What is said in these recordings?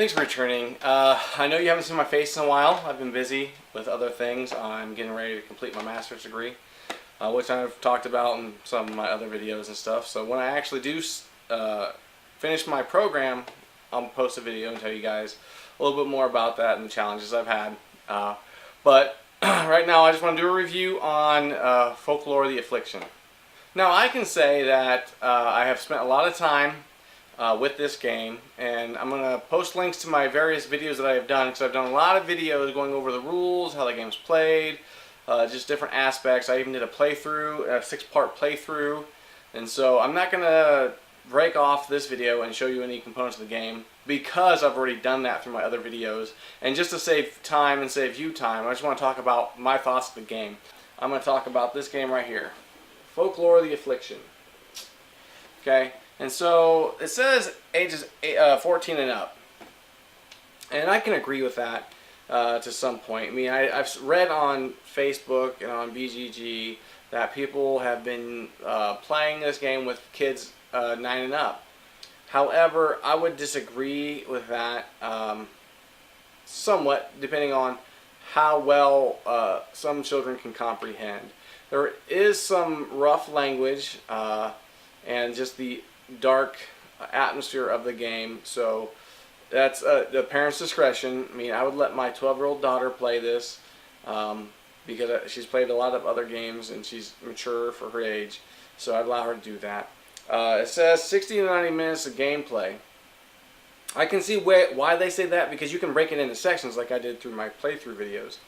Thanks for returning. I know you haven't seen my face in a while. I've been busy with other things. I'm getting ready to complete my master's degree, which I've talked about in some of my other videos and stuff. So when I actually do finish my program, I'll post a video and tell you guys a little bit more about that and the challenges I've had. But right now I just want to do a review on Folklore: The Affliction. Now I can say that I have spent a lot of time with this game, and I'm going to post links to my various videos that I have done, because I've done a lot of videos going over the rules, how the game's played, just different aspects. I even did a playthrough, a 6-part playthrough, and so I'm not going to break off this video and show you any components of the game, because I've already done that through my other videos. And just to save time and save you time, I just want to talk about my thoughts of the game. I'm going to talk about this game right here, Folklore: The Affliction. Okay, and so it says ages 14 and up, and I can agree with that to some point. I mean, I've read on Facebook and on BGG that people have been playing this game with kids 9 and up. However, I would disagree with that somewhat, depending on how well some children can comprehend. There is some rough language and just the dark atmosphere of the game, so that's the parents' discretion. I mean, I would let my 12-year-old daughter play this because she's played a lot of other games and she's mature for her age, so I'd allow her to do that. It says 60 to 90 minutes of gameplay. I can see why they say that, because you can break it into sections like I did through my playthrough videos.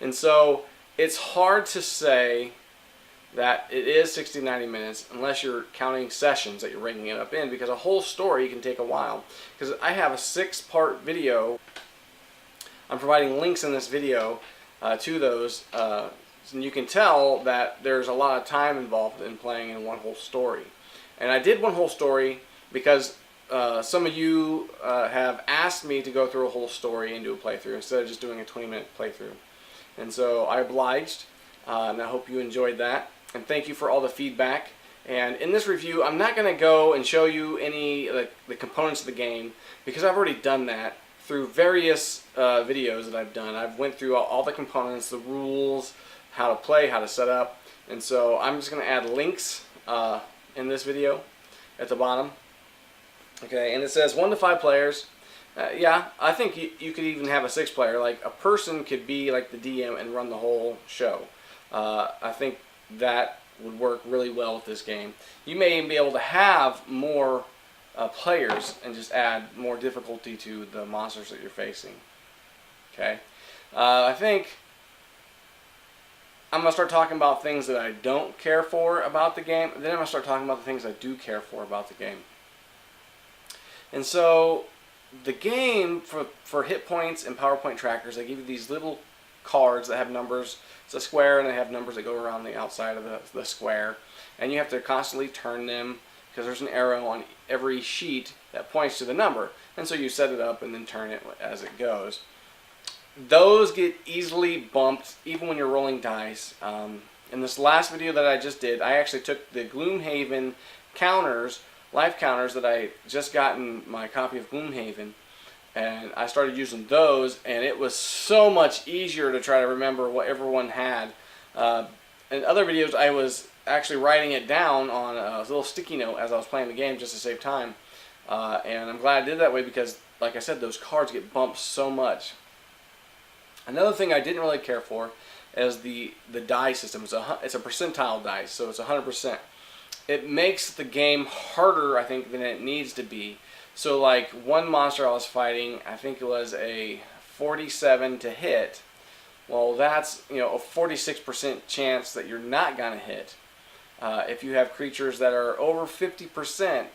And so it's hard to say that it is 60 to 90 minutes unless you're counting sessions that you're breaking it up in, because a whole story can take a while. Because I have a 6-part video. I'm providing links in this video to those, and you can tell that there's a lot of time involved in playing in one whole story. And I did one whole story because some of you have asked me to go through a whole story and do a playthrough instead of just doing a 20-minute playthrough. And so I obliged, and I hope you enjoyed that. And thank you for all the feedback. And in this review, I'm not going to go and show you any the components of the game, because I've already done that through various videos that I've done. I've went through all the components, the rules, how to play, how to set up. And so I'm just going to add links in this video at the bottom. Okay, and it says 1 to 5 players. Yeah, I think you could even have a 6 player. Like, a person could be like the DM and run the whole show. I think that would work really well with this game. You may even be able to have more players and just add more difficulty to the monsters that you're facing. Okay, I think I'm going to start talking about things that I don't care for about the game, and then I'm going to start talking about the things I do care for about the game. And so the game, for hit points and PowerPoint trackers, they give you these little cards that have numbers. It's a square, and they have numbers that go around the outside of the square, and you have to constantly turn them, because there's an arrow on every sheet that points to the number, and so you set it up and then turn it as it goes. Those get easily bumped even when you're rolling dice. In this last video that I just did, I actually took the Gloomhaven counters, life counters that I just gotten my copy of Gloomhaven, and I started using those, and it was so much easier to try to remember what everyone had. In other videos, I was actually writing it down on a little sticky note as I was playing the game just to save time. And I'm glad I did that way, because, like I said, those cards get bumped so much. Another thing I didn't really care for is the die system. It's a percentile dice, so it's 100%. It makes the game harder, I think, than it needs to be. So, like, one monster I was fighting, I think it was a 47 to hit. Well, that's, you know, a 46% chance that you're not going to hit. If you have creatures that are over 50%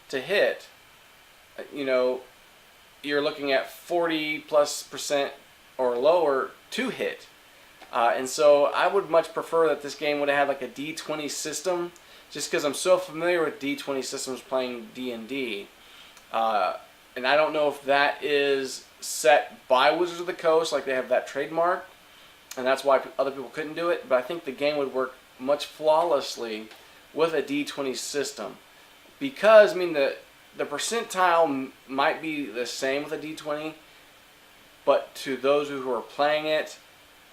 to hit, you know, you're looking at 40+% or lower to hit. And so I would much prefer that this game would have had like a D20 system, just because I'm so familiar with D20 systems playing D&D. And I don't know if that is set by Wizards of the Coast, like they have that trademark, and that's why other people couldn't do it, but I think the game would work much flawlessly with a D20 system. Because, I mean, the percentile might be the same with a D20, but to those who are playing it,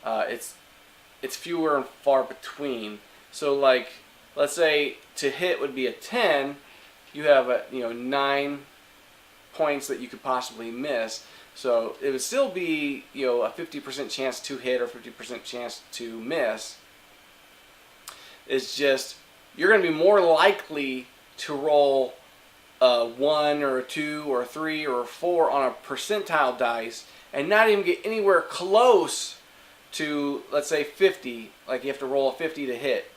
it's fewer and far between. So like, let's say to hit would be a 10, you have 9 points that you could possibly miss. So it would still be a 50% chance to hit or 50% chance to miss. It's just you're going to be more likely to roll a 1 or a 2 or a 3 or a 4 on a percentile dice and not even get anywhere close to, let's say, 50. Like you have to roll a 50 to hit.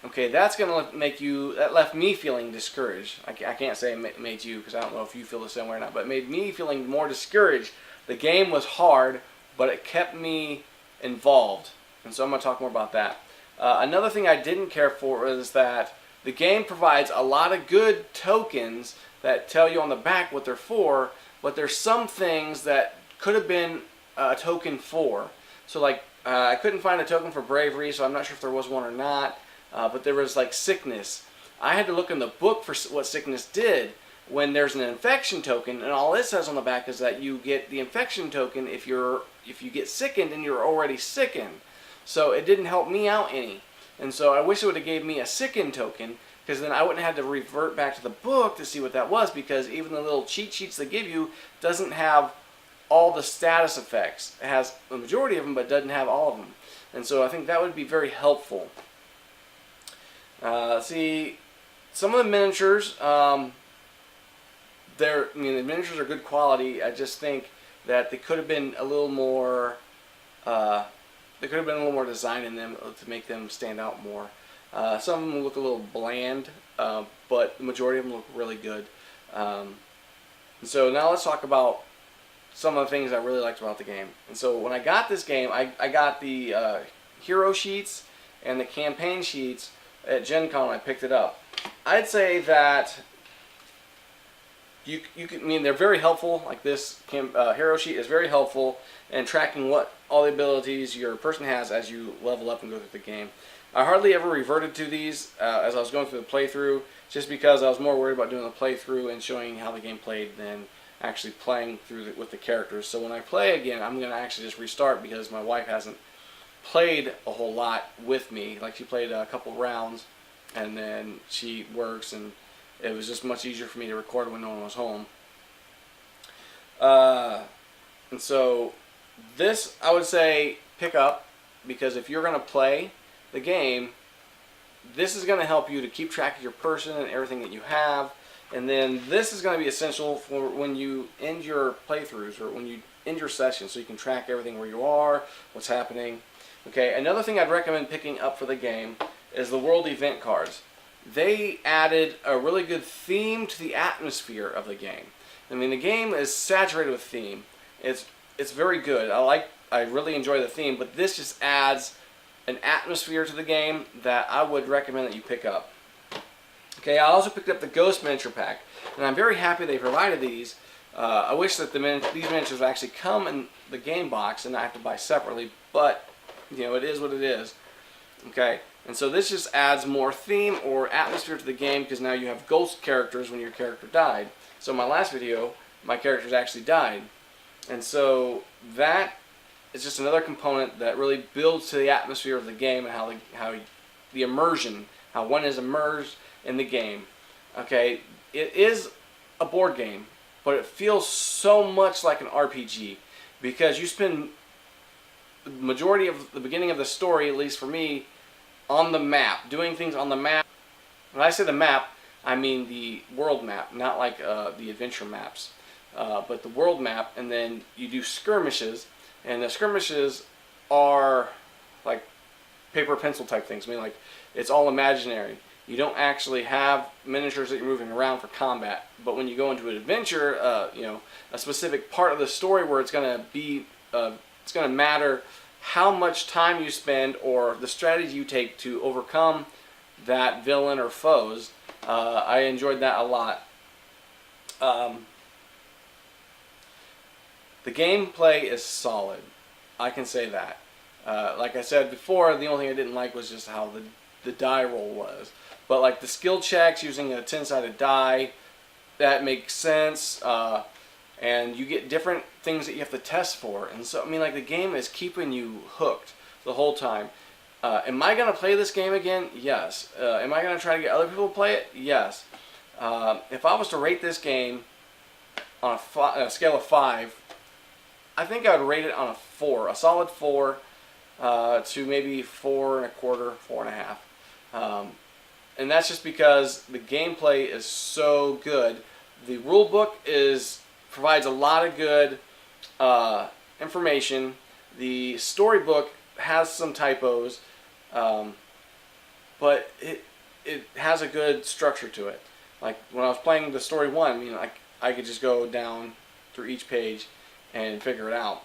Okay, that's going to make you, that left me feeling discouraged. I can't say it made you, because I don't know if you feel the same way or not, but it made me feeling more discouraged. The game was hard, but it kept me involved. And so I'm going to talk more about that. Another thing I didn't care for is that the game provides a lot of good tokens that tell you on the back what they're for, but there's some things that could have been a token for. So like, I couldn't find a token for bravery, so I'm not sure if there was one or not. But there was like sickness. I had to look in the book for what sickness did when there's an infection token, and all it says on the back is that you get the infection token if you get sickened and you're already sickened. So it didn't help me out any. And so I wish it would have gave me a sickened token, because then I wouldn't have had to revert back to the book to see what that was, because even the little cheat sheets they give you doesn't have all the status effects. It has the majority of them, but doesn't have all of them. And so I think that would be very helpful. See, some of the miniatures, the miniatures are good quality. I just think that they could have been a little more, design in them to make them stand out more. Some of them look a little bland, but the majority of them look really good. And so now let's talk about some of the things I really liked about the game. And so when I got this game, I got the hero sheets and the campaign sheets at Gen Con when I picked it up. I'd say that they're very helpful. Like this hero sheet is very helpful in tracking what all the abilities your person has as you level up and go through the game. I hardly ever reverted to these as I was going through the playthrough, just because I was more worried about doing the playthrough and showing how the game played than actually playing through with the characters. So when I play again, I'm going to actually just restart, because my wife hasn't played a whole lot with me. Like, she played a couple rounds and then she works, and it was just much easier for me to record when no one was home. And so this, I would say, pick up, because if you're going to play the game, this is going to help you to keep track of your person and everything that you have. And then this is going to be essential for when you end your playthroughs or when you end your session, so you can track everything, where you are, what's happening. Okay, another thing I'd recommend picking up for the game is the world event cards. They added a really good theme to the atmosphere of the game. I mean, the game is saturated with theme. It's very good. I really enjoy the theme, but this just adds an atmosphere to the game that I would recommend that you pick up. Okay, I also picked up the Ghost Miniature Pack, and I'm very happy they provided these. I wish that these miniatures would actually come in the game box and not have to buy separately, but it is what it is. Okay, and so this just adds more theme or atmosphere to the game, because now you have ghost characters when your character died. So in my last video, my characters actually died. And so that is just another component that really builds to the atmosphere of the game, and how the immersion, how one is immersed in the game. Okay, it is a board game, but it feels so much like an RPG, because you spend the majority of the beginning of the story, at least for me, on the map, doing things on the map. When I say the map, I mean the world map, not like the adventure maps, but the world map. And then you do skirmishes, and the skirmishes are like paper pencil type things. I mean, like, it's all imaginary. You don't actually have miniatures that you're moving around for combat. But when you go into an adventure, a specific part of the story where it's going to be, it's going to matter how much time you spend or the strategy you take to overcome that villain or foes. I enjoyed that a lot. The gameplay is solid. I can say that. Like I said before, the only thing I didn't like was just how the die roll was. But like the skill checks using a 10-sided die, that make sense, and you get different things that you have to test for. And so, I mean, like, the game is keeping you hooked the whole time. Am I going to play this game again? Yes. Am I going to try to get other people to play it? Yes. If I was to rate this game on a scale of 5, I think I would rate it on a 4, a solid 4, to maybe 4.25, 4.5. And that's just because the gameplay is so good. The rule book provides a lot of good information. The storybook has some typos, but it has a good structure to it. Like when I was playing the story 1, I mean, I could just go down through each page and figure it out.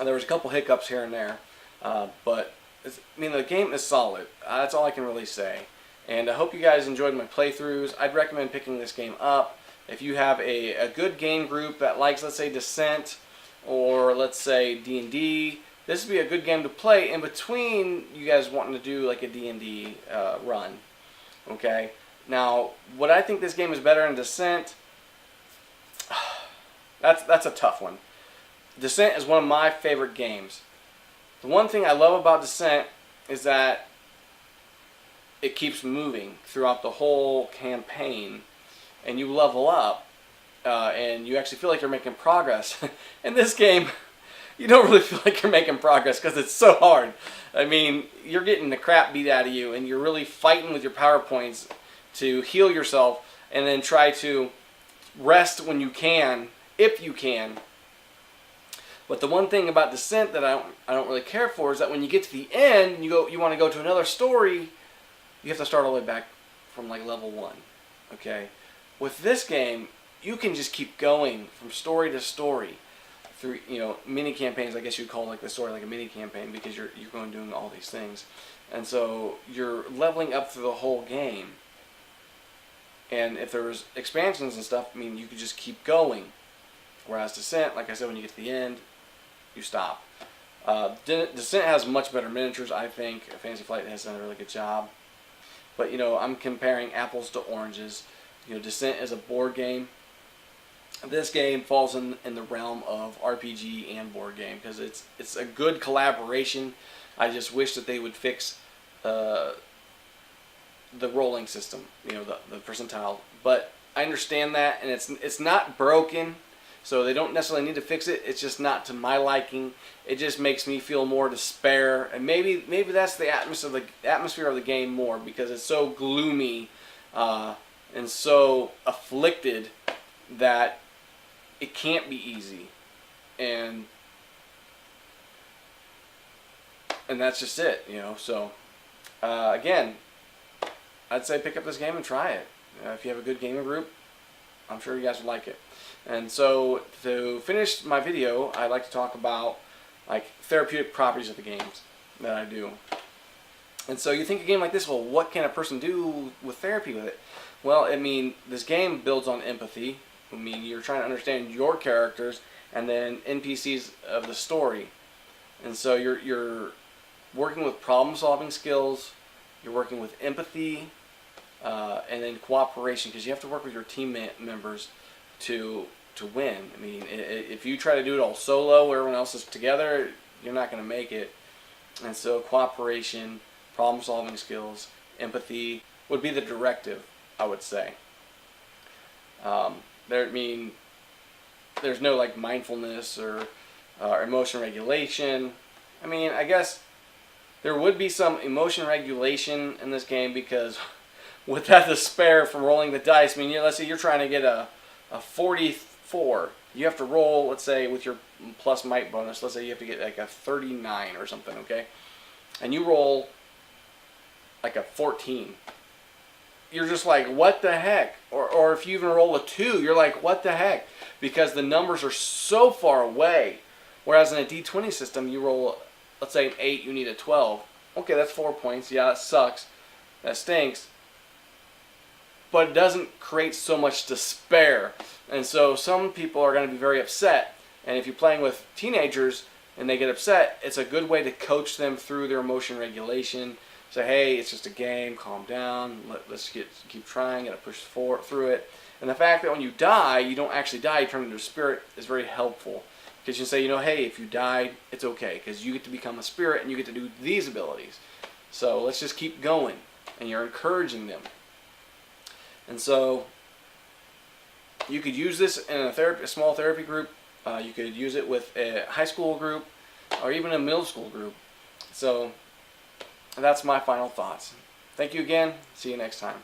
There was a couple hiccups here and there, but I mean, the game is solid. That's all I can really say. And I hope you guys enjoyed my playthroughs. I'd recommend picking this game up. If you have a good game group that likes, let's say, Descent, or let's say D&D, this would be a good game to play in between you guys wanting to do like a D&D run. Okay? Now, would I think this game is better than Descent? That's a tough one. Descent is one of my favorite games. The one thing I love about Descent is that it keeps moving throughout the whole campaign, and you level up, and you actually feel like you're making progress. In this game, you don't really feel like you're making progress because it's so hard. I mean, you're getting the crap beat out of you, and you're really fighting with your PowerPoints to heal yourself, and then try to rest when you can, if you can. But the one thing about Descent that I don't really care for is that when you get to the end, and you want to go to another story, you have to start all the way back from like level 1. Okay? With this game, you can just keep going from story to story through, mini campaigns. I guess you'd call like the story like a mini campaign because you're going doing all these things. And so you're leveling up through the whole game. And if there was expansions and stuff, I mean, you could just keep going. Whereas Descent, like I said, when you get to the end, you stop. Descent has much better miniatures, I think. Fantasy Flight has done a really good job. But, I'm comparing apples to oranges. Descent is a board game. This game falls in the realm of RPG and board game because it's a good collaboration. I just wish that they would fix the rolling system, the percentile. But I understand that, and it's not broken, so they don't necessarily need to fix it. It's just not to my liking. It just makes me feel more despair, and maybe that's the atmosphere of the game more because it's so gloomy and so afflicted that it can't be easy, and that's just it, So again, I'd say pick up this game and try it. If you have a good gaming group, I'm sure you guys would like it. And so to finish my video, I'd like to talk about like therapeutic properties of the games that I do. And so you think a game like this, well, what can a person do with therapy with it? Well, I mean, this game builds on empathy. I mean, you're trying to understand your characters and then NPCs of the story. And so you're working with problem-solving skills, you're working with empathy, and then cooperation, because you have to work with your team members to win. I mean, if you try to do it all solo where everyone else is together, you're not going to make it. And so cooperation, problem-solving skills, empathy would be the directive, I would say. There's no like mindfulness or emotion regulation. I mean, I guess there would be some emotion regulation in this game because with that despair from rolling the dice, I mean, let's say you're trying to get a 44. You have to roll, let's say, with your plus might bonus, let's say you have to get like a 39 or something, okay? And you roll like a 14. You're just like, what the heck? Or if you even roll a 2, you're like, what the heck? Because the numbers are so far away. Whereas in a D20 system, you roll, let's say an 8, you need a 12. Okay, that's 4 points. Yeah, that sucks. That stinks. But it doesn't create so much despair. And so some people are going to be very upset. And if you're playing with teenagers and they get upset, it's a good way to coach them through their emotion regulation. Say, hey, it's just a game, calm down, let's keep trying, gotta push through it. And the fact that when you die, you don't actually die, you turn into a spirit is very helpful. Because you can say, you know, hey, if you died, it's okay. Because you get to become a spirit and you get to do these abilities. So let's just keep going. And you're encouraging them. And so you could use this in a small therapy group. You could use it with a high school group or even a middle school group. So that's my final thoughts. Thank you again. See you next time.